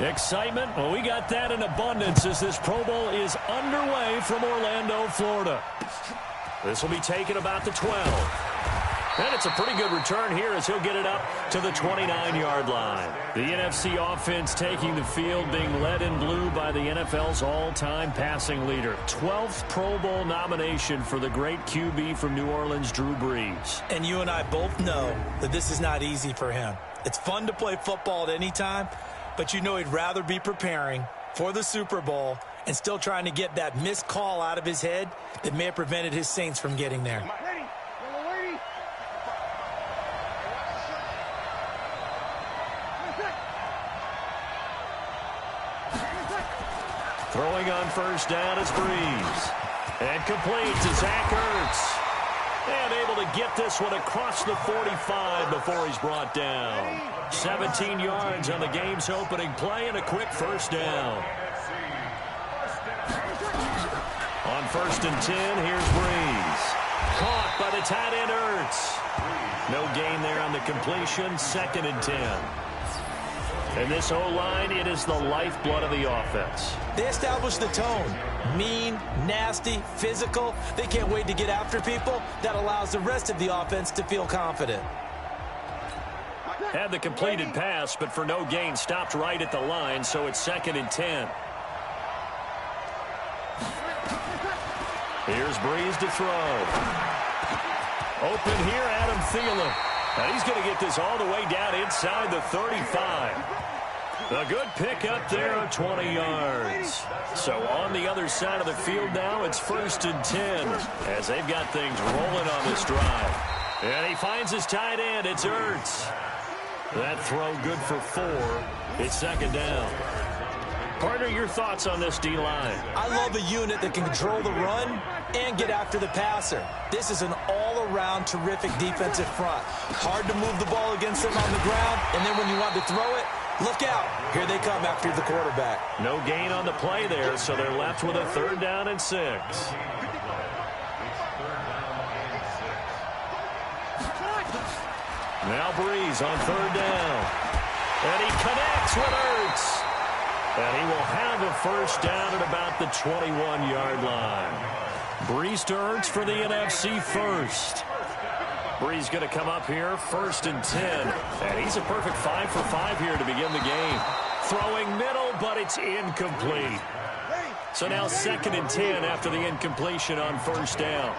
Excitement, well, we got that in abundance as this Pro Bowl is underway from Orlando, Florida. This will be taken about the 12. And it's a pretty good return here as he'll get it up to the 29-yard line. The NFC offense taking the field, being led in blue by the NFL's all-time passing leader. 12th Pro Bowl nomination for the great QB from New Orleans, Drew Brees. And you and I both know that this is not easy for him. It's fun to play football at any time, but you know he'd rather be preparing for the Super Bowl and still trying to get that missed call out of his head that may have prevented his Saints from getting there. Throwing on first down is Brees. And complete to Zach Ertz. And able to get this one across the 45 before he's brought down. 17 yards on the game's opening play and a quick first down. On first and 10, here's Brees. Caught by the tight end Ertz. No gain there on the completion. Second and 10. And this O-line, it is the lifeblood of the offense. They establish the tone. Mean, nasty, physical. They can't wait to get after people. That allows the rest of the offense to feel confident. Had the completed pass, but for no gain, stopped right at the line, so it's second and 10. Here's Brees to throw. Open here, Adam Thielen. And he's going to get this all the way down inside the 35. A good pick up there of 20 yards. So on the other side of the field now, it's first and 10 as they've got things rolling on this drive. And he finds his tight end. It's Ertz. That throw good for 4. It's second down. Partner, your thoughts on this D-line? I love a unit that can control the run and get after the passer. This is an all-around terrific defensive front. Hard to move the ball against them on the ground, and then when you want to throw it, look out. Here they come after the quarterback. No gain on the play there, so they're left with a third down and 6. Now Brees on third down. And he connects with Ertz. And he will have a first down at about the 21-yard line. Brees to Ertz for the NFC first. Brees going to come up here, first and 10. And he's a perfect 5 for 5 here to begin the game. Throwing middle, but it's incomplete. So now second and 10 after the incompletion on first down.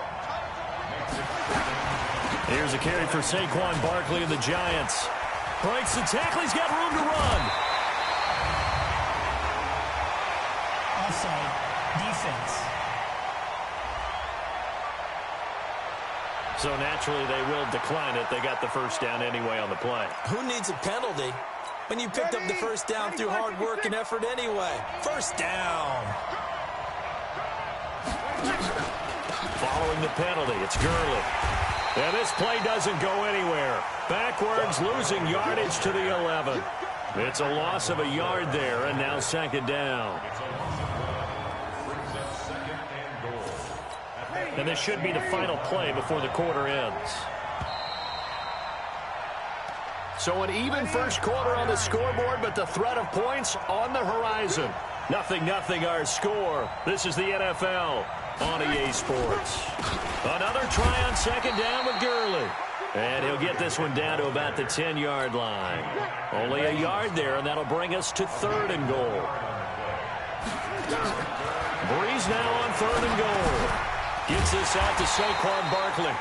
Here's a carry for Saquon Barkley and the Giants. Breaks the tackle. He's got room to run. Offside, defense. So naturally they will decline it. They got the first down anyway on the play. Who needs a penalty when you picked up the first down through hard work and effort anyway? First down. Following the penalty, it's Gurley. And this play doesn't go anywhere. Backwards, losing yardage to the 11. It's a loss of a yard there, and now second down. And this should be the final play before the quarter ends. So an even first quarter on the scoreboard, but the threat of points on the horizon. 0-0 our score. This is the NFL on EA Sports. Another try on second down with Gurley. And he'll get this one down to about the 10-yard line. Only a yard there, and that'll bring us to third and goal. Brees now on third and goal. Gets this out to Saquon Barkley.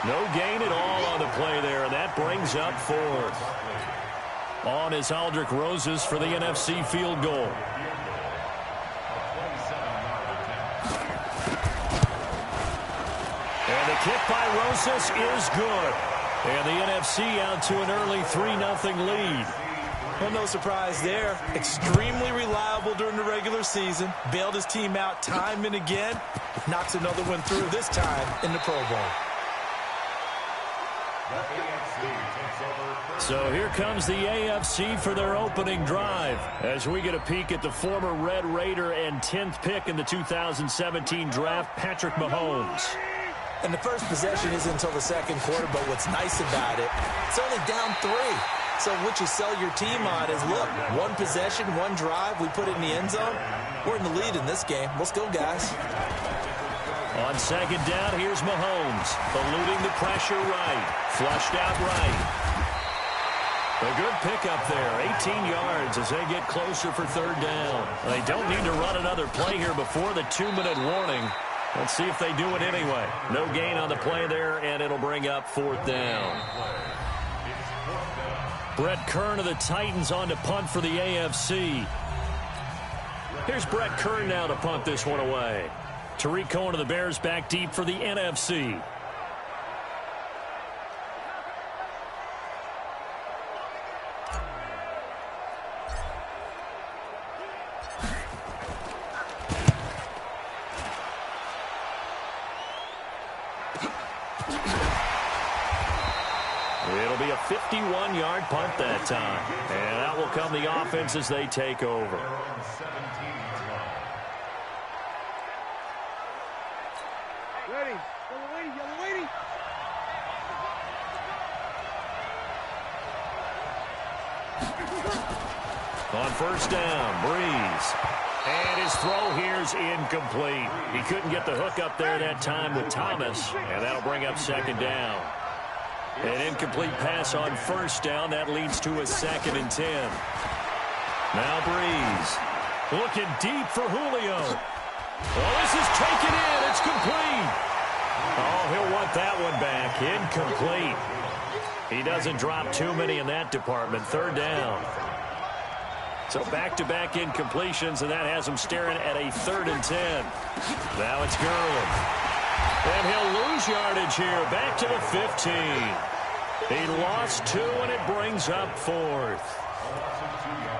No gain at all on the play there, and that brings up fourth. On is Aldrick Roses for the NFC field goal. And the kick by Roses is good. And the NFC out to an early 3-0 lead. Well, no surprise there. Extremely reliable during the regular season. Bailed his team out time and again. Knocks another one through, this time in the Pro Bowl. So here comes the AFC for their opening drive as we get a peek at the former Red Raider and 10th pick in the 2017 draft, Patrick Mahomes. And the first possession isn't until the second quarter, but what's nice about it, it's only down 3. So what you sell your team on is, look, one possession, one drive, we put it in the end zone. We're in the lead in this game. Let's go, guys. On second down, here's Mahomes, eluding the pressure right, flushed out right. A good pickup there, 18 yards as they get closer for third down. They don't need to run another play here before the 2-minute warning. Let's see if they do it anyway. No gain on the play there, and it'll bring up fourth down. Brett Kern of the Titans on to punt for the AFC. Here's Brett Kern now to punt this one away. Tariq Cohen of the Bears back deep for the NFC. It'll be a 51-yard punt that time. And out will come the offense as they take over. Ready. Yellow lady. On first down, Breeze. And his throw here's incomplete. He couldn't get the hook up there that time with Thomas, and that'll bring up second down. An incomplete pass on first down. That leads to a 2nd and 10. Now Breeze. Looking deep for Julio. Oh, this is taken in. It's complete. Oh, he'll want that one back. Incomplete. He doesn't drop too many in that department. Third down. So back-to-back incompletions, and that has him staring at a 3rd and 10. Now it's Gurley. And he'll lose yardage here. Back to the 15. He lost 2, and it brings up 4th.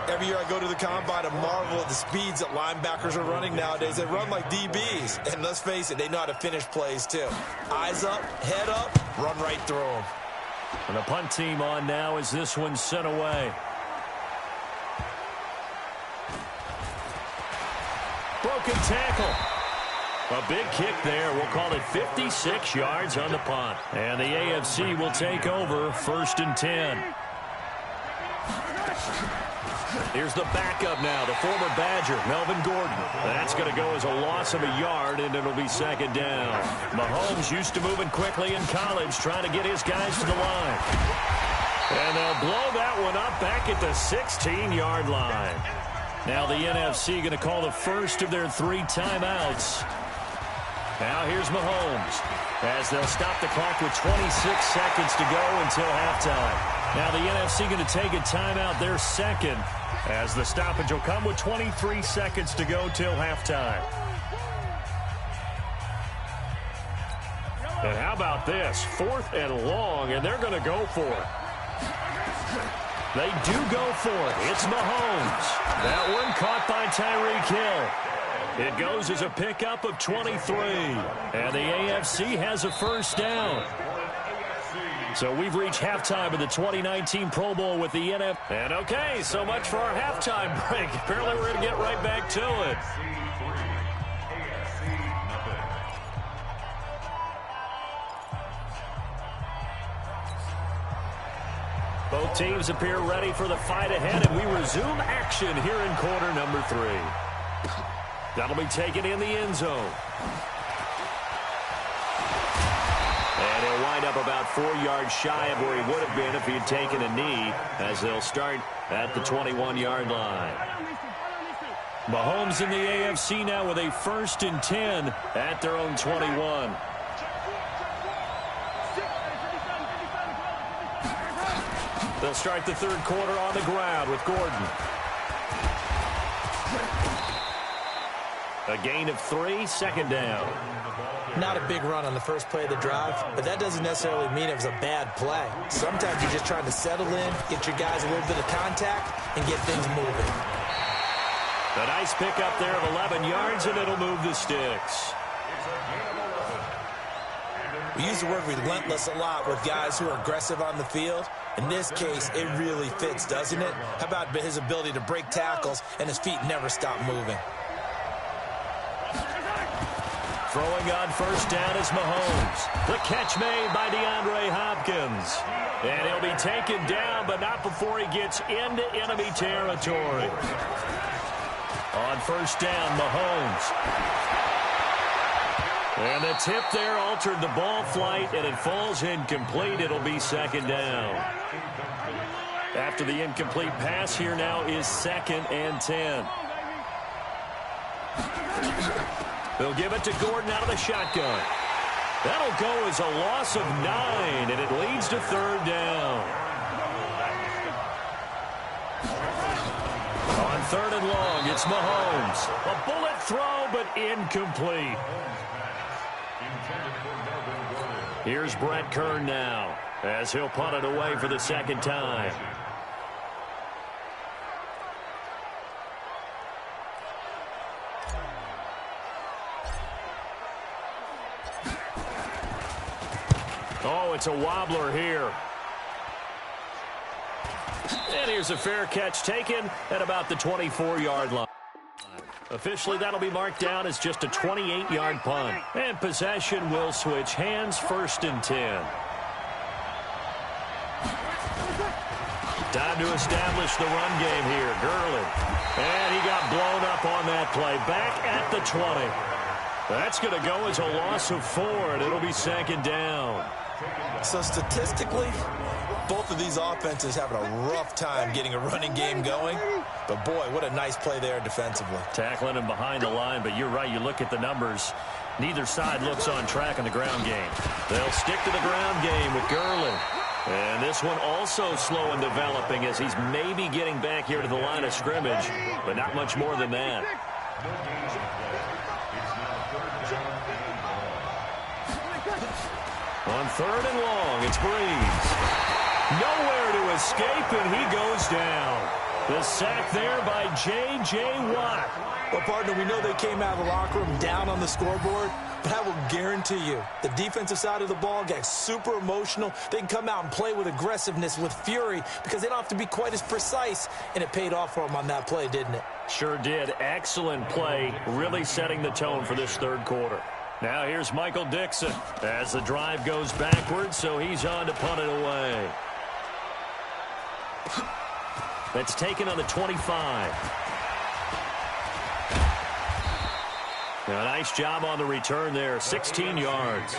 Every year I go to the combine and marvel at the speeds that linebackers are running nowadays. They run like DBs. And let's face it, they know how to finish plays too. Eyes up, head up, run right through them. And the punt team on now as this one's sent away. Broken tackle. A big kick there. We'll call it 56 yards on the punt. And the AFC will take over 1st and 10. Here's the backup now, the former Badger, Melvin Gordon. That's going to go as a loss of a yard, and it'll be 2nd down. Mahomes used to moving quickly in college, trying to get his guys to the line. And they'll blow that one up back at the 16-yard line. Now the NFC going to call the first of their 3 timeouts. Now here's Mahomes as they'll stop the clock with 26 seconds to go until halftime. Now the NFC going to take a timeout, their 2nd, as the stoppage will come with 23 seconds to go till halftime. And how about this? 4th and long, and they're going to go for it. They do go for it. It's Mahomes. That one caught by Tyreek Hill. It goes as a pickup of 23. And the AFC has a first down. So we've reached halftime of the 2019 Pro Bowl with the NF. And okay, so much for our halftime break. Apparently we're going to get right back to it. Both teams appear ready for the fight ahead, and we resume action here in quarter number 3. That'll be taken in the end zone. And he'll wind up about 4 yards shy of where he would have been if he had taken a knee, as they'll start at the 21-yard line. Mahomes in the AFC now with a 1st and 10 at their own 21. They'll start the 3rd quarter on the ground with Gordon. A gain of 3, 2nd down. Not a big run on the first play of the drive, but that doesn't necessarily mean it was a bad play. Sometimes you're just trying to settle in, get your guys a little bit of contact, and get things moving. A nice pickup there of 11 yards, and it'll move the sticks. We use the word relentless a lot with guys who are aggressive on the field. In this case, it really fits, doesn't it? How about his ability to break tackles and his feet never stop moving? Throwing on first down is Mahomes. The catch made by DeAndre Hopkins. And he'll be taken down, but not before he gets into enemy territory. On first down, Mahomes. And the tip there altered the ball flight, and it falls incomplete. It'll be second down. After the incomplete pass, here now is 2nd and 10. They'll give it to Gordon out of the shotgun. That'll go as a loss of 9, and it leads to 3rd down. On 3rd and long, it's Mahomes. A bullet throw, but incomplete. Here's Brett Kern now, as he'll punt it away for the 2nd time. Oh, it's a wobbler here. And here's a fair catch taken at about the 24-yard line. Officially, that'll be marked down as just a 28-yard punt. And possession will switch hands, 1st and 10. Time to establish the run game here. Gurley. And he got blown up on that play. Back at the 20. That's going to go as a loss of 4, and it'll be 2nd down. So statistically, both of these offenses having a rough time getting a running game going. But, boy, what a nice play there defensively. Tackling him behind the line, but you're right. You look at the numbers. Neither side looks on track in the ground game. They'll stick to the ground game with Gurley. And this one also slow in developing as he's maybe getting back here to the line of scrimmage, but not much more than that. On 3rd and long, it's Breeze. Nowhere to escape, and he goes down. The sack there by J.J. Watt. Well, partner, we know they came out of the locker room down on the scoreboard, but I will guarantee you the defensive side of the ball gets super emotional. They can come out and play with aggressiveness, with fury, because they don't have to be quite as precise, and it paid off for them on that play, didn't it? Sure did. Excellent play, really setting the tone for this 3rd quarter. Now here's Michael Dixon as the drive goes backwards, so he's on to punt it away. That's taken on the 25. Now, a nice job on the return there, 16 yards.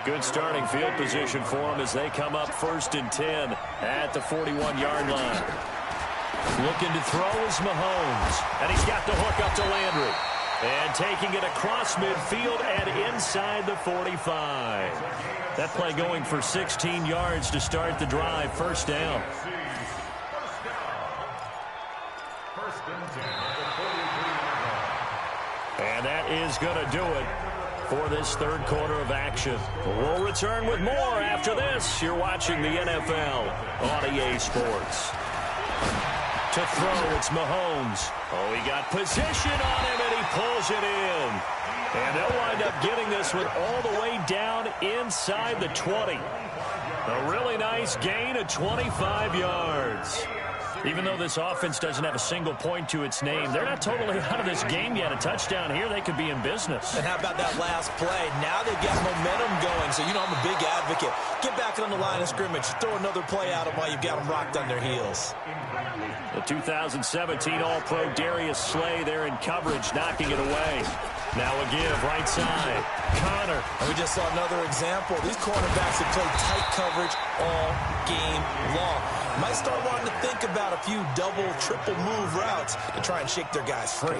Good starting field position for them as they come up 1st and 10 at the 41-yard line. Looking to throw is Mahomes, and he's got the hook up to Landry. And taking it across midfield and inside the 45. That play going for 16 yards to start the drive. 1st down. And that is going to do it for this 3rd quarter of action. We'll return with more after this. You're watching the NFL on EA Sports. To throw, it's Mahomes. Oh, he got position on him, and he pulls it in. And they'll wind up getting this one all the way down inside the 20. A really nice gain of 25 yards. Even though this offense doesn't have a single point to its name, they're not totally out of this game yet. A touchdown here, they could be in business. And how about that last play? Now they've got momentum going, so you know I'm a big advocate. Get back on the line of scrimmage. Throw another play at them while you've got them rocked on their heels. The 2017 All-Pro Darius Slay there in coverage, knocking it away. Now a give, right side. Connor. And we just saw another example. These cornerbacks have played tight coverage all game long. Might start wanting to think about a few double, triple move routes to try and shake their guys free.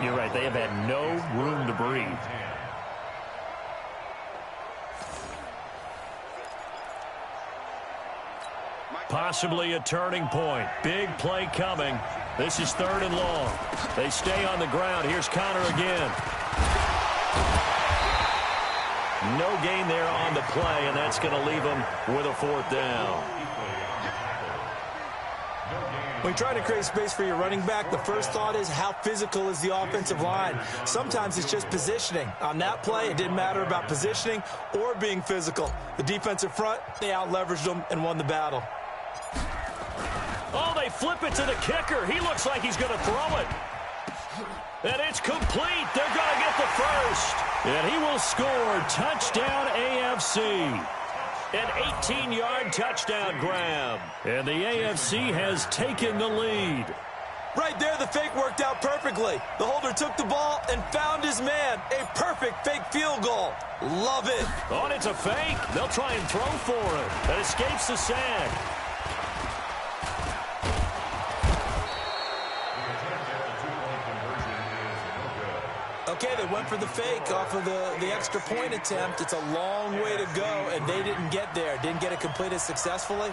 You're right, they have had no room to breathe. Possibly a turning point. Big play coming. This is 3rd and long. They stay on the ground. Here's Connor again. No gain there on the play, and that's going to leave them with a 4th down. When you try to create space for your running back, the first thought is how physical is the offensive line. Sometimes it's just positioning. On that play, it didn't matter about positioning or being physical. The defensive front, they out-leveraged them and won the battle. Oh, they flip it to the kicker. He looks like he's going to throw it. And it's complete. They're going to get the first. And he will score. Touchdown AFC. An 18-yard touchdown grab. And the AFC has taken the lead. Right there, the fake worked out perfectly. The holder took the ball and found his man. A perfect fake field goal. Love it. Oh, and it's a fake. They'll try and throw for it. That escapes the sack. Okay, they went for the fake off of the extra point attempt. It's a long way to go, and they didn't get there. Didn't get it completed successfully.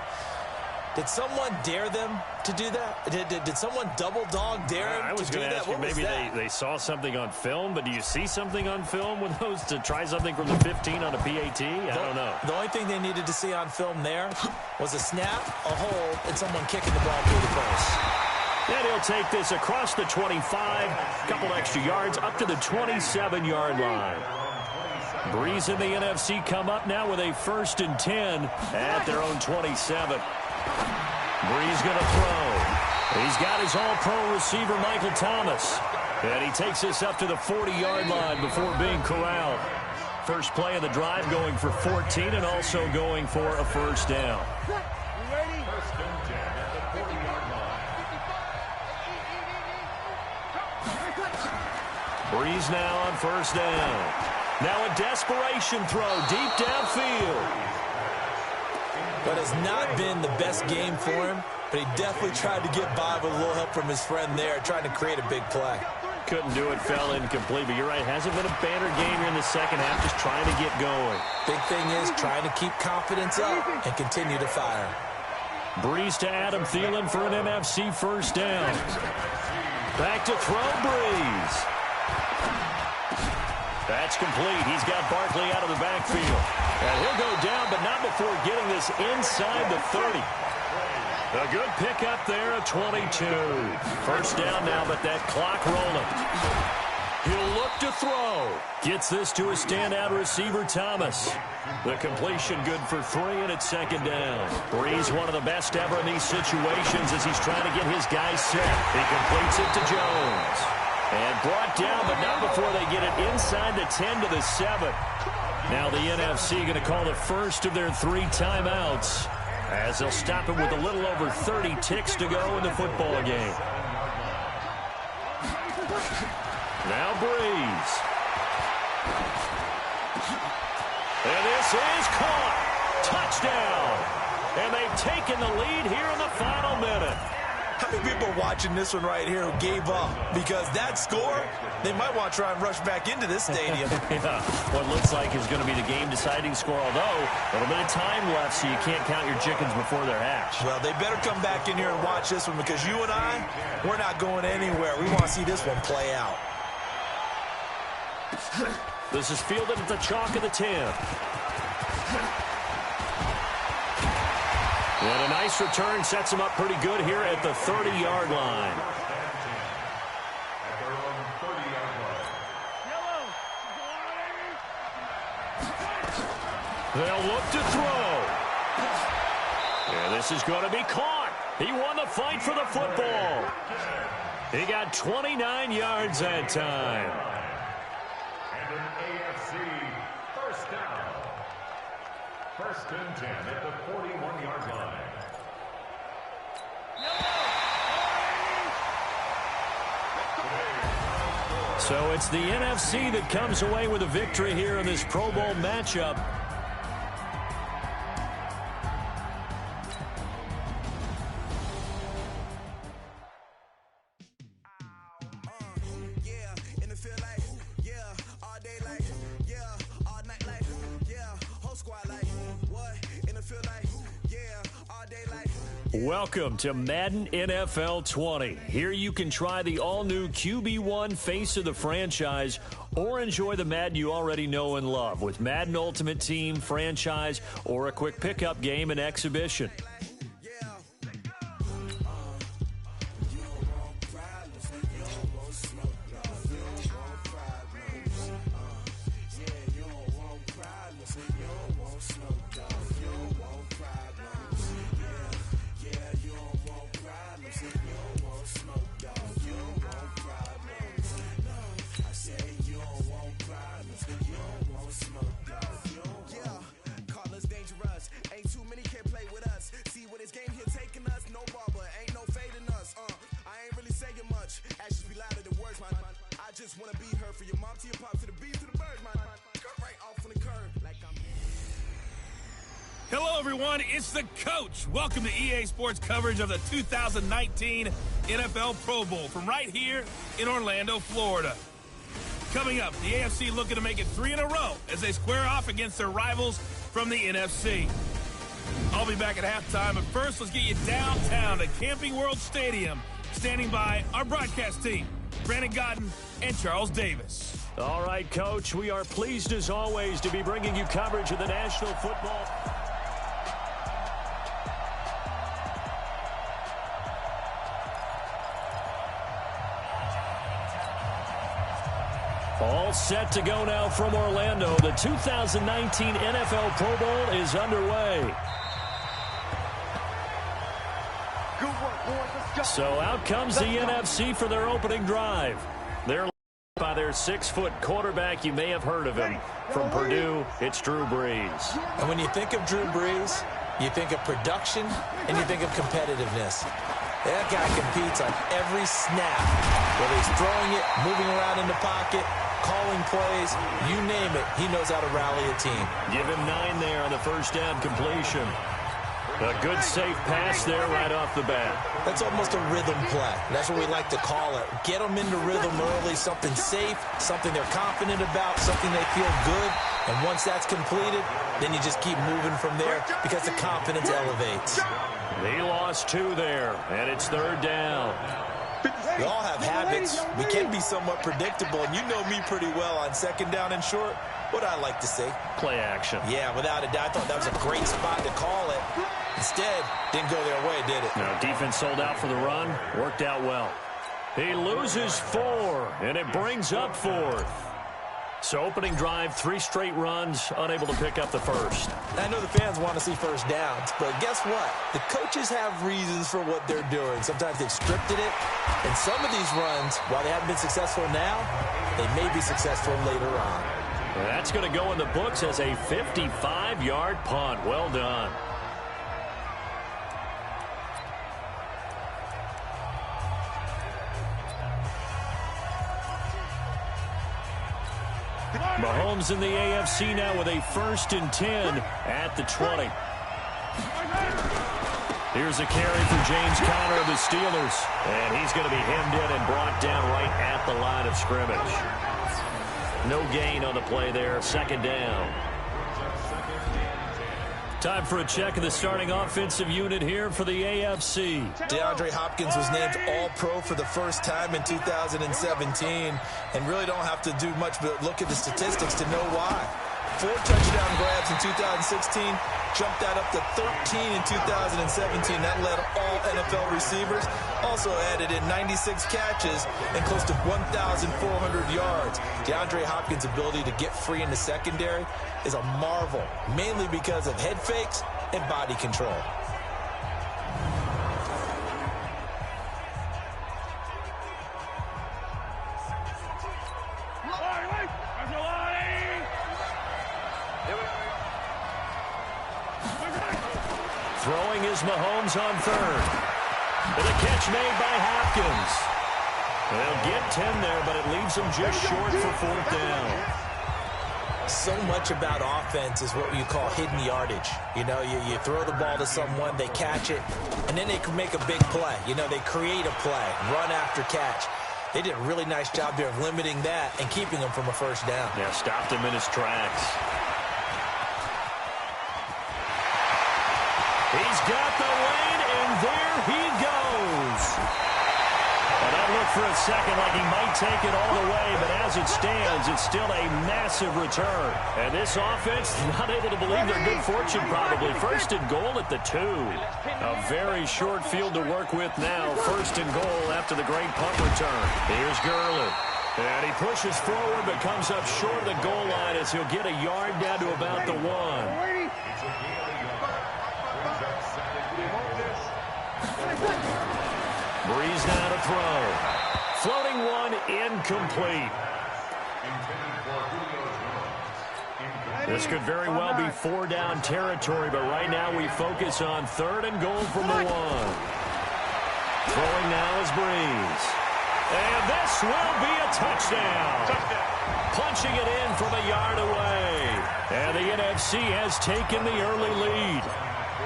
Did someone dare them to do that? Did someone double dog dare them to do that? I was going to ask you, maybe they saw something on film, but do you see something on film with those to try something from the 15 on a PAT? I don't know. The only thing they needed to see on film there was a snap, a hold, and someone kicking the ball through the post. And he'll take this across the 25, a couple extra yards, up to the 27-yard line. Breeze and the NFC come up now with a 1st and 10 at their own 27. Breeze going to throw. He's got his all-pro receiver, Michael Thomas. And he takes this up to the 40-yard line before being corralled. First play of the drive going for 14 and also going for a first down. Breeze now on first down. Now a desperation throw deep downfield. But has not been the best game for him, but he definitely tried to get by with a little help from his friend there, trying to create a big play. Couldn't do it, fell incomplete, but you're right, hasn't been a banner game here in the second half, just trying to get going. Big thing is trying to keep confidence up and continue to fire. Breeze to Adam Thielen for an NFC first down. Back to throw, Breeze. That's complete. He's got Barkley out of the backfield. And he'll go down, but not before getting this inside the 30. A good pickup there at 22. First down now, but that clock rolling. He'll look to throw. Gets this to a standout receiver, Thomas. The completion good for 3, and it's second down. Breeze, one of the best ever in these situations as he's trying to get his guys set. He completes it to Jones. And brought down, but not before they get it inside the 10 to the 7. Now the NFC going to call the first of their 3 timeouts as they'll stop it with a little over 30 ticks to go in the football game. Now Breeze. And this is caught. Touchdown. And they've taken the lead here in the final minute. How many people are watching this one right here who gave up? Because that score, they might want to try and rush back into this stadium. Yeah, what looks like is going to be the game-deciding score, although a little bit of time left, so you can't count your chickens before they're hatched. Well, they better come back in here and watch this one because you and I, we're not going anywhere. We want to see this one play out. This is fielded at the chalk of the 10. And a nice return sets him up pretty good here at the 30-yard line. They'll look to throw. And this is going to be caught. He won the fight for the football. He got 29 yards that time. And an AFC first down. First and 10 at the 41-yard line. So it's the NFC that comes away with a victory here in this Pro Bowl matchup. Welcome to Madden NFL 20. Here you can try the all-new QB1 face of the franchise or enjoy the Madden you already know and love with Madden Ultimate Team, franchise, or a quick pickup game and exhibition. just wanna be her. For your mom to your pop to the B to the Birdman. Cut right off on the curb like I'm. Hello, everyone. It's the coach. Welcome to EA Sports coverage of the 2019 NFL Pro Bowl from right here in Orlando, Florida. Coming up, the AFC looking to make it 3 in a row as they square off against their rivals from the NFC. I'll be back at halftime, but first, let's get you downtown to Camping World Stadium. Standing by our broadcast team, Brandon Godden and Charles Davis. All right, Coach, we are pleased as always to be bringing you coverage of the National Football. All set to go now from Orlando. The 2019 NFL Pro Bowl is underway. Good work, boys. Let's go. So out comes the NFC for their opening drive. They're led by their 6-foot quarterback. You may have heard of him. From Purdue, it's Drew Brees. And when you think of Drew Brees, you think of production and you think of competitiveness. That guy competes on every snap, whether he's throwing it, moving around in the pocket, calling plays, you name it, he knows how to rally a team. Give him 9 there on the first down completion. A good, safe pass there right off the bat. That's almost a rhythm play. That's what we like to call it. Get them into rhythm early, something safe, something they're confident about, something they feel good. And once that's completed, then you just keep moving from there because the confidence elevates. He lost 2 there, and it's 3rd down. We all have habits. We can be somewhat predictable, and you know me pretty well on 2nd down and short. What I like to say? Play action. Yeah, without a doubt. I thought that was a great spot to call it. Instead, didn't go their way, did it? No, defense sold out for the run. Worked out well. He loses 4, and it brings up 4th. So opening drive, 3 straight runs, unable to pick up the first. I know the fans want to see first downs, but guess what? The coaches have reasons for what they're doing. Sometimes they've scripted it, and some of these runs, while they haven't been successful now, they may be successful later on. That's going to go in the books as a 55-yard punt. Well done. Mahomes in the AFC now with a 1st and 10 at the 20. Here's a carry for James Conner of the Steelers. And he's going to be hemmed in and brought down right at the line of scrimmage. No gain on the play there. 2nd down. Time for a check of the starting offensive unit here for the AFC. DeAndre Hopkins was named All-Pro for the first time in 2017 and really don't have to do much but look at the statistics to know why. 4 touchdown grabs in 2016, jumped that up to 13 in 2017. That led all NFL receivers. Also added in 96 catches and close to 1,400 yards. DeAndre Hopkins' ability to get free in the secondary is a marvel, mainly because of head fakes and body control. Throwing is Mahomes on 3rd. With a catch made by Hopkins. They'll get 10 there, but it leaves them just short for 4th down. So much about offense is what you call hidden yardage. You know, you throw the ball to someone, they catch it, and then they can make a big play. You know, they create a play, run after catch. They did a really nice job there of limiting that and keeping him from a 1st down. Yeah, stopped him in his tracks. He's got the lane, and there he goes. And that looked for a second like he might take it all the way, but as it stands, it's still a massive return. And this offense not able to believe their good fortune probably. 1st and goal at the 2. A very short field to work with now. 1st and goal after the great punt return. Here's Gurley. And he pushes forward but comes up short of the goal line as he'll get a yard down to about the 1. Breeze now to throw. Floating one, incomplete. This could very well be 4-down territory, but right now we focus on 3rd and goal from the 1. Throwing now is Breeze. And this this will be a touchdown. Punching it in from a yard away. And the NFC has taken the early lead.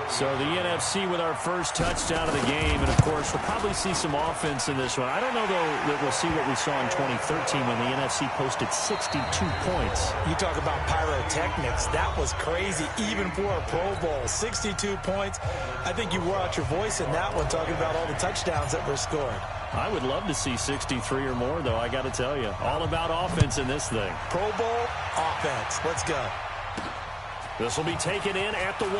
So the NFC with our first touchdown of the game. And, of course, we'll probably see some offense in this one. I don't know, though, that we'll see what we saw in 2013 when the NFC posted 62 points. You talk about pyrotechnics. That was crazy, even for a Pro Bowl. 62 points. I think you wore out your voice in that one, talking about all the touchdowns that were scored. I would love to see 63 or more, though, I got to tell you. All about offense in this thing. Pro Bowl offense. Let's go. This will be taken in at the 1.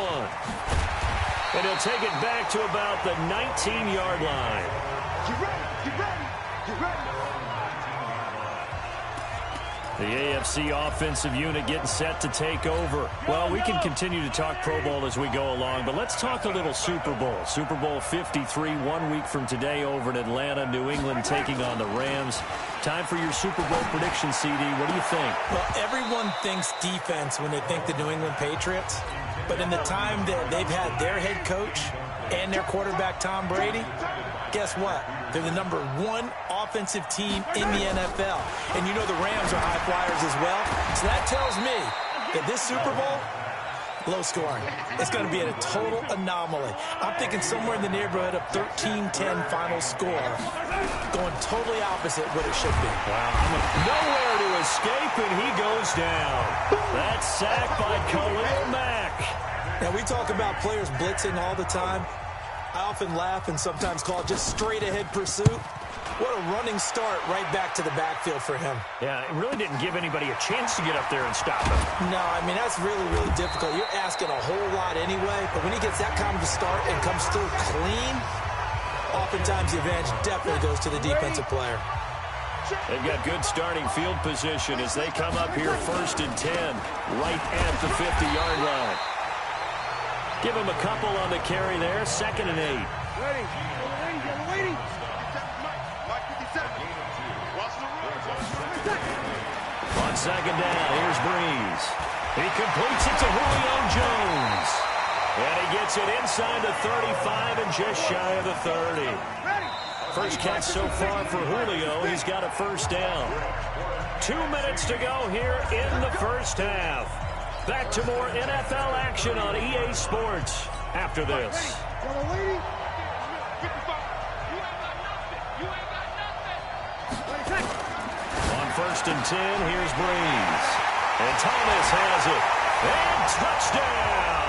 And he'll take it back to about the 19-yard line. Get ready, get ready, get ready. The AFC offensive unit getting set to take over. Well, we can continue to talk Pro Bowl as we go along, but let's talk a little Super Bowl. Super Bowl 53, 1 week from today over in Atlanta. New England taking on the Rams. Time for your Super Bowl prediction, CD. What do you think? Well, everyone thinks defense when they think the New England Patriots. But in the time that they've had their head coach and their quarterback, Tom Brady, guess what? They're the #1 offensive team in the NFL. And you know the Rams are high flyers as well. So that tells me that this Super Bowl, low scoring. It's going to be a total anomaly. I'm thinking somewhere in the neighborhood of 13-10 final score, going totally opposite what it should be. Wow. Nowhere to escape, and he goes down. That's sacked by Khalil Mack. Now, we talk about players blitzing all the time. I often laugh and sometimes call it just straight-ahead pursuit. What a running start right back to the backfield for him. Yeah, it really didn't give anybody a chance to get up there and stop him. No, I mean, that's really, really difficult. You're asking a whole lot anyway, but when he gets that kind of a start and comes through clean, oftentimes the advantage definitely goes to the defensive player. They've got good starting field position as they come up here 1st and 10, right at the 50-yard line. Give him a couple on the carry there, 2nd and 8. Waiting, waiting. On 2nd down, here's Breeze. He completes it to Julio Jones. And he gets it inside the 35 and just shy of the 30. First catch so far for Julio. He's got a 1st down. 2 minutes to go here in the first half. Back to more NFL action on EA Sports after this. On 1st and 10, here's Breeze. And Thomas has it. And touchdown!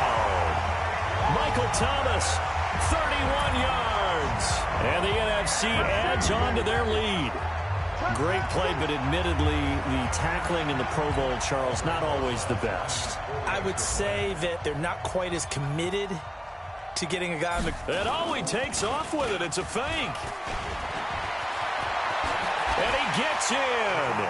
Michael Thomas, 31 yards. And the NFC adds on to their lead. Great play, but admittedly, the tackling in the Pro Bowl, Charles, not always the best. I would say that they're not quite as committed to getting a guy in the... And all he takes off with it, it's a fake. And he gets in.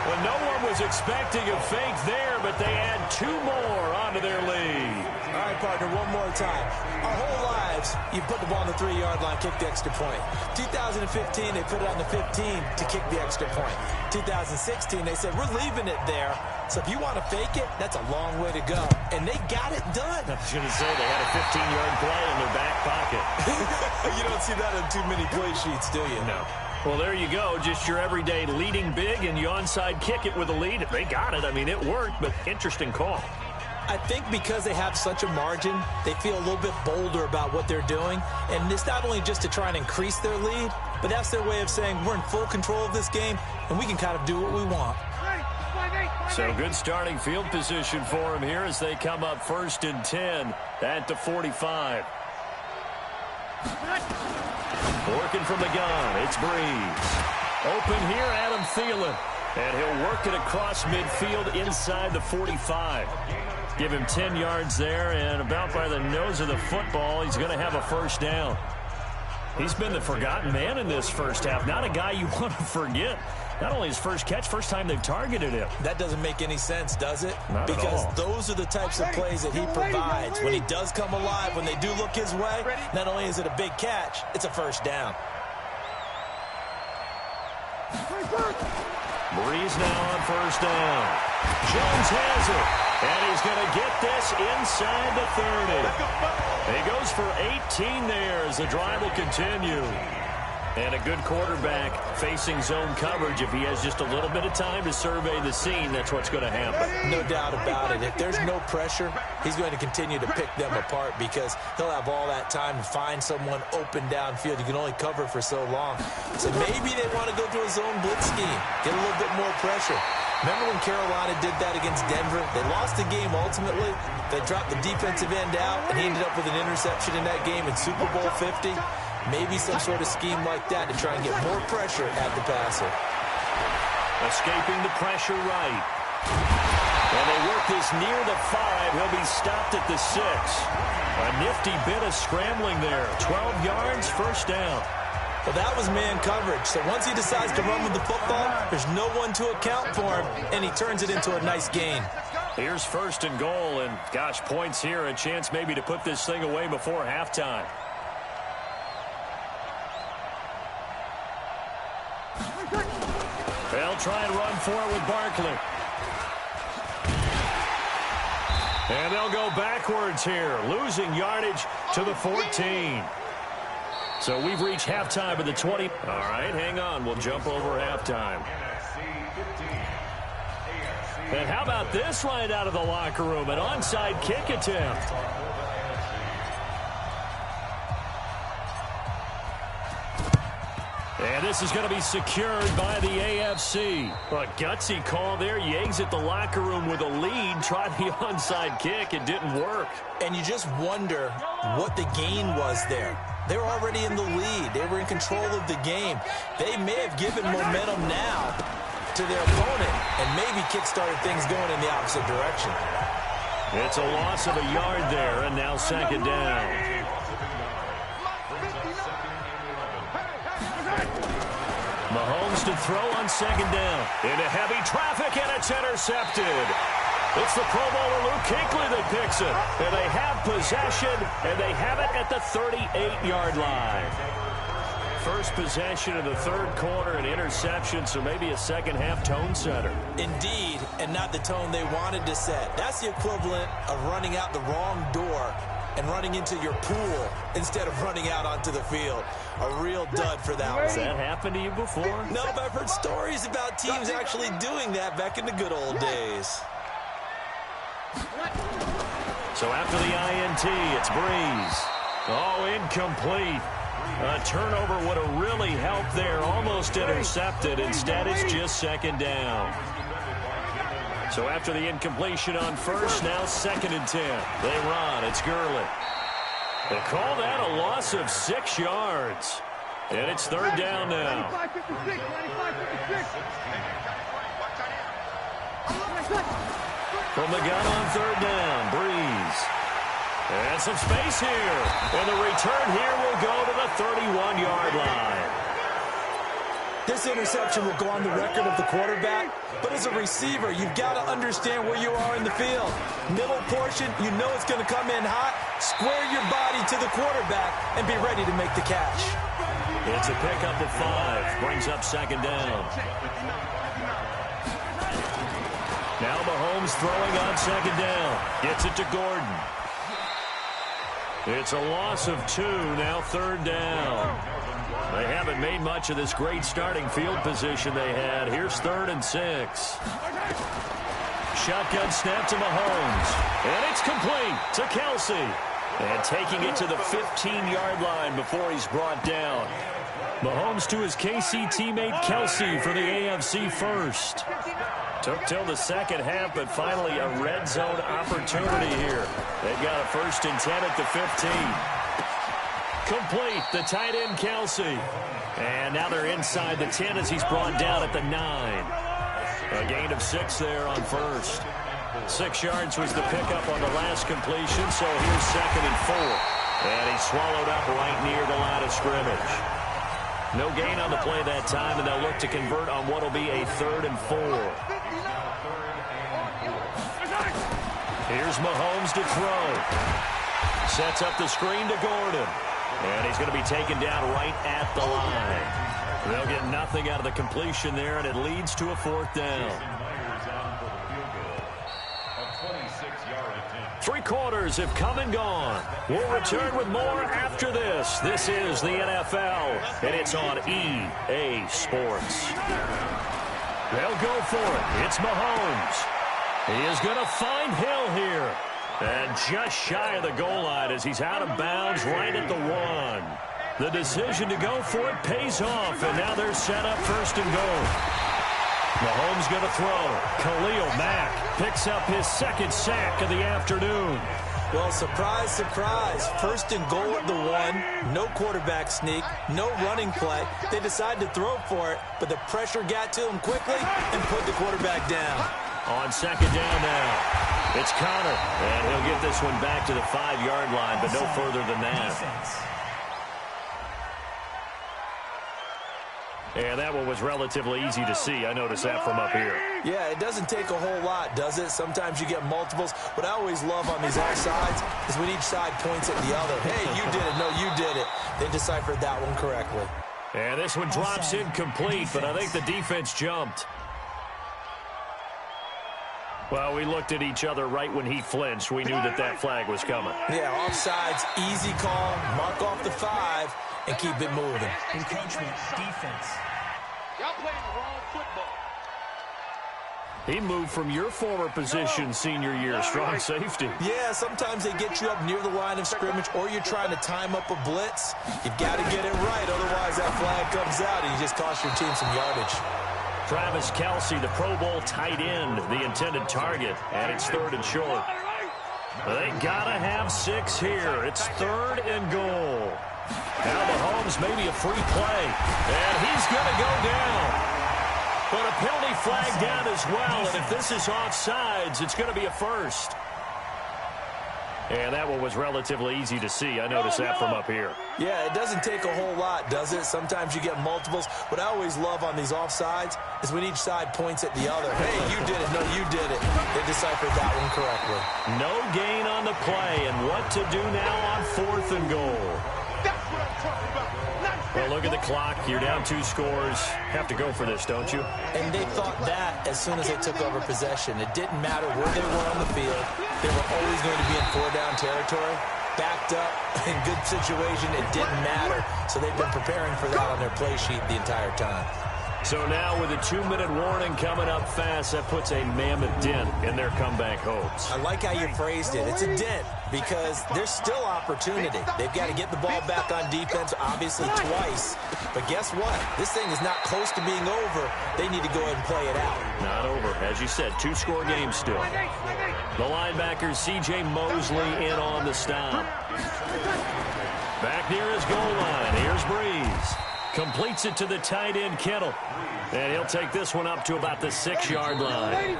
Well, no one was expecting a fake there, but they add 2 more onto their lead. All right, partner, one more time. Our whole lives, you put the ball on the 3-yard line, kick the extra point. 2015, they put it on the 15 to kick the extra point. 2016, they said, we're leaving it there. So if you want to fake it, that's a long way to go. And they got it done. I was going to say they had a 15-yard play in their back pocket. You don't see that in too many play sheets, do you? No. Well, there you go. Just your everyday leading big, and you onside kick it with a lead. They got it. I mean, it worked, but interesting call. I think because they have such a margin, they feel a little bit bolder about what they're doing. And it's not only just to try and increase their lead, but that's their way of saying we're in full control of this game, and we can kind of do what we want. So good starting field position for them here as they come up 1st and 10 at the 45. Working from the gun, it's Breeze. Open here, Adam Thielen. And he'll work it across midfield inside the 45. Give him 10 yards there, and about by the nose of the football, he's going to have a 1st down. He's been the forgotten man in this first half. Not a guy you want to forget. Not only his first catch, first time they've targeted him. That doesn't make any sense, does it? Not at all. Because those are the types of plays that he provides. When he does come alive, when they do look his way, not only is it a big catch, it's a 1st down. Breeze now on 1st down. Jones has it. And he's going to get this inside the 30. He goes for 18 there as the drive will continue. And a good quarterback facing zone coverage. If he has just a little bit of time to survey the scene, that's what's going to happen. No doubt about it. If there's no pressure, he's going to continue to pick them apart because he'll have all that time to find someone open downfield. You can only cover for so long. So maybe they want to go to a zone blitz scheme, get a little bit more pressure. Remember when Carolina did that against Denver? They lost the game ultimately. They dropped the defensive end out, and he ended up with an interception in that game in Super Bowl 50. Maybe some sort of scheme like that to try and get more pressure at the passer. Escaping the pressure right. And they work this near the 5. He'll be stopped at the 6. A nifty bit of scrambling there. 12 yards, first down. Well, that was man coverage. So once he decides to run with the football, there's no one to account for him, and he turns it into a nice gain. Here's first and goal, and gosh, points here. A chance maybe to put this thing away before halftime. They'll try and run for it with Barkley. And they'll go backwards here, losing yardage to the 14. So we've reached halftime of the 20. All right, hang on. We'll jump over halftime. And how about this right out of the locker room? An onside kick attempt. And this is going to be secured by the AFC. A gutsy call there. You exit the locker room with a lead. Tried the onside kick. It didn't work. And you just wonder what the gain was there. They were already in the lead. They were in control of the game. They may have given momentum now to their opponent and maybe kick-started things going in the opposite direction. It's a loss of a yard there, and now second down. Mahomes to throw on second down. Into heavy traffic, and it's intercepted. It's the Pro Bowler Luke Kuechly that picks it. And they have possession, and they have it at the 38-yard line. First possession of the third quarter, an interception, so maybe a second-half tone setter. Indeed, and not the tone they wanted to set. That's the equivalent of running out the wrong door and running into your pool instead of running out onto the field. A real dud for that one. Has that happened to you before? No, but I've heard stories about teams actually doing that back in the good old days. So after the INT, it's Breeze. Oh, incomplete. A turnover would have really helped there. Almost intercepted. Instead, it's just second down. So after the incompletion on first, now second and 10. They run. It's Gurley. They call that a loss of 6 yards. And it's third down now. 95-56, 95-56. From the gun on third down, Breeze. And some space here. And the return here will go to the 31-yard line. This interception will go on the record of the quarterback, but as a receiver, you've got to understand where you are in the field. Middle portion, you know it's going to come in hot. Square your body to the quarterback and be ready to make the catch. It's a pickup of 5. Brings up second down. Now Mahomes throwing on second down. Gets it to Gordon. It's a loss of 2, now third down. They haven't made much of this great starting field position they had. Here's third and 6. Shotgun snap to Mahomes. And it's complete to Kelsey. And taking it to the 15-yard line before he's brought down. Mahomes to his KC teammate Kelsey for the AFC first. Took till the second half, but finally a red zone opportunity here. They've got a first and 10 at the 15. Complete, the tight end Kelsey. And now they're inside the 10 as he's brought down at the 9. A gain of 6 there on first. 6 yards was the pickup on the last completion, so here's second and 4. And he's swallowed up right near the line of scrimmage. No gain on the play that time, and they'll look to convert on what will be a third and 4. Here's Mahomes to throw. Sets up the screen to Gordon. And he's going to be taken down right at the line. They'll get nothing out of the completion there, and it leads to a fourth down. A 26-yard attempt. Three quarters have come and gone. We'll return with more after this. This is the NFL, and it's on EA Sports. They'll go for it. It's Mahomes. He is going to find Hill here. And just shy of the goal line as he's out of bounds right at the 1. The decision to go for it pays off, and now they're set up first and goal. Mahomes going to throw. Khalil Mack picks up his second sack of the afternoon. Well, surprise, surprise. First and goal at the 1. No quarterback sneak. No running play. They decide to throw for it, but the pressure got to him quickly and put the quarterback down. On second down now. It's Connor, and he'll get this one back to the 5-yard line, but no further than that. And that one was relatively easy to see. I noticed that from up here. Yeah, it doesn't take a whole lot, does it? Sometimes you get multiples. What I always love on these offsides is when each side points at the other. Hey, you did it. No, you did it. They deciphered that one correctly. And this one drops incomplete, but I think the defense jumped. Well, we looked at each other right when he flinched. We knew that that flag was coming. Yeah, offsides, easy call, mark off the 5, and keep it moving. Encroachment, defense. Y'all playing the wrong football. He moved from your former position senior year, strong safety. Yeah, sometimes they get you up near the line of scrimmage, or you're trying to time up a blitz. You've got to get it right, otherwise that flag comes out and you just cost your team some yardage. Travis Kelce, the Pro Bowl tight end, the intended target, and it's 3rd and short. They gotta have 6 here. It's 3rd and goal. Now Mahomes, maybe a free play, and he's gonna go down. But a penalty flag down as well, and if this is offsides, it's gonna be a first. And that one was relatively easy to see. I noticed that from up here. Yeah, it doesn't take a whole lot, does it? Sometimes you get multiples. What I always love on these offsides is when each side points at the other. Hey, you did it. No, you did it. They deciphered that one correctly. No gain on the play, and what to do now on 4th and goal. That's what I'm talking about. Well, look at the clock. You're down 2 scores. Have to go for this, don't you? And they thought that as soon as they took over possession. It didn't matter where they were on the field. They were always going to be in 4-down territory. Backed up, in good situation, it didn't matter. So they've been preparing for that on their play sheet the entire time. So now with a 2-minute warning coming up fast, that puts a mammoth dent in their comeback hopes. I like how you phrased it. It's a dent because there's still opportunity. They've got to get the ball back on defense, obviously twice. But guess what? This thing is not close to being over. They need to go ahead and play it out. Not over. As you said, 2-score game still. The linebacker, C.J. Mosley, in on the stop. Back near his goal line. Here's Breeze. Completes it to the tight end, Kittle. And he'll take this one up to about the 6-yard line.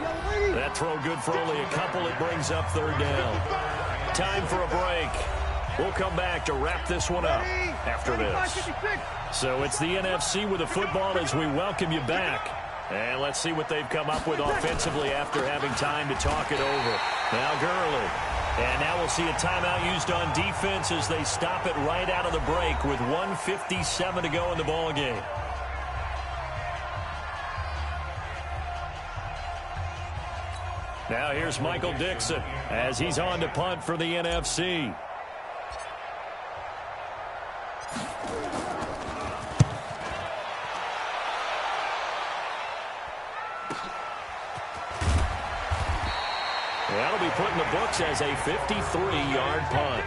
That throw good for only a couple. It brings up 3rd down. Time for a break. We'll come back to wrap this one up after this. So it's the NFC with the football as we welcome you back. And let's see what they've come up with offensively after having time to talk it over. Now Gurley. And now we'll see a timeout used on defense as they stop it right out of the break with 1:57 to go in the ball game. Now here's Michael Dixon as he's on to punt for the NFC. That'll be put in the books as a 53-yard punt.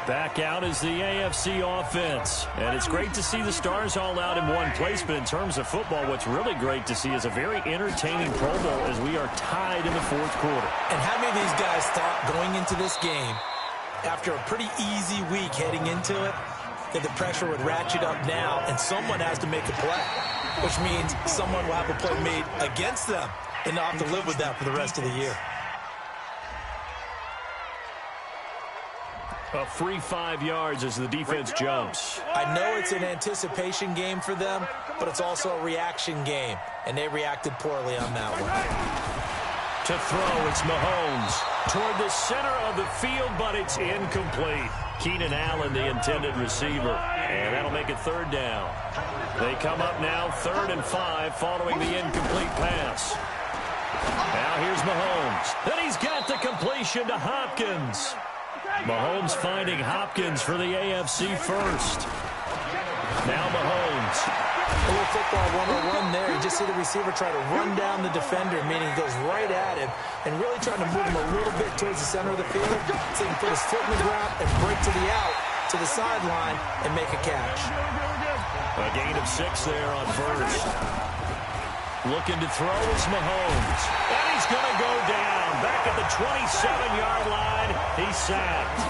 Back out is the AFC offense. And it's great to see the stars all out in one place, but in terms of football, what's really great to see is a very entertaining Pro Bowl as we are tied in the 4th quarter. And how many of these guys thought going into this game, after a pretty easy week heading into it, that the pressure would ratchet up now and someone has to make a play, which means someone will have a play made against them. And they'll have to live with that for the rest of the year. A free 5 yards as the defense jumps. I know it's an anticipation game for them, but it's also a reaction game. And they reacted poorly on that one. To throw, it's Mahomes. Toward the center of the field, but it's incomplete. Keenan Allen, the intended receiver. And that'll make it 3rd down. They come up now 3rd and 5 following the incomplete pass. Now here's Mahomes. And he's got the completion to Hopkins. Mahomes finding Hopkins for the AFC first. Now Mahomes. A little football 101 there. You just see the receiver try to run down the defender, meaning he goes right at him and really trying to move him a little bit towards the center of the field so he can put his foot in the ground and break to the out, to the sideline, and make a catch. A gain of 6 there on first. Looking to throw is Mahomes. And he's going to go down. Back at the 27-yard line. He's sacked.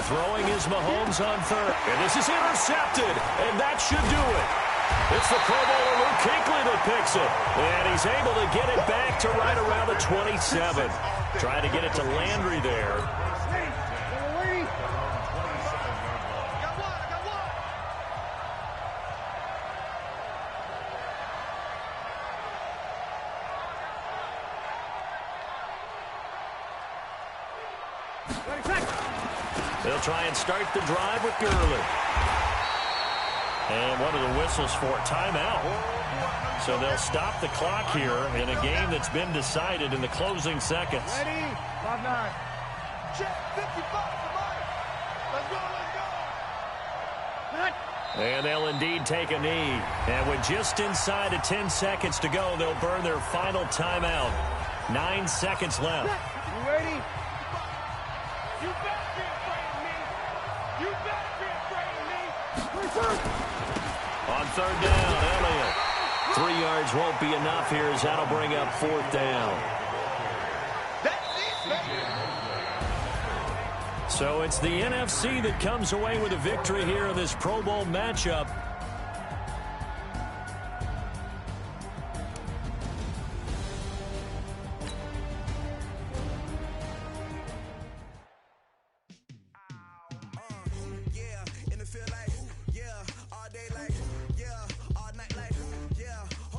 Throwing is Mahomes on third. And this is intercepted. And that should do it. It's the Pro Bowler Luke Kuechly that picks it. And he's able to get it back to right around the 27. Trying to get it to Landry there. They'll try and start the drive with Gurley. And one of the whistles for timeout. So they'll stop the clock here in a game that's been decided in the closing seconds. Ready? 5-9. Check 55 for Mike. Let's go. And they'll indeed take a knee. And with just inside of 10 seconds to go, they'll burn their final timeout. 9 seconds left. You ready? You better be afraid of me. You better be afraid of me. On third down, Elliott. 3 yards won't be enough here as that'll bring up 4th down. That's it, baby. So it's the NFC that comes away with a victory here in this Pro Bowl matchup.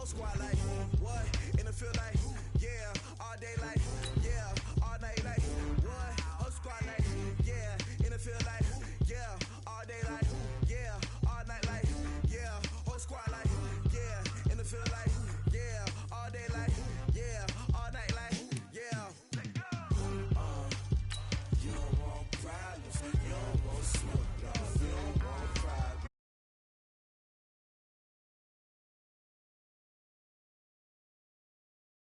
Squad like, what? In the field like, yeah, all day like,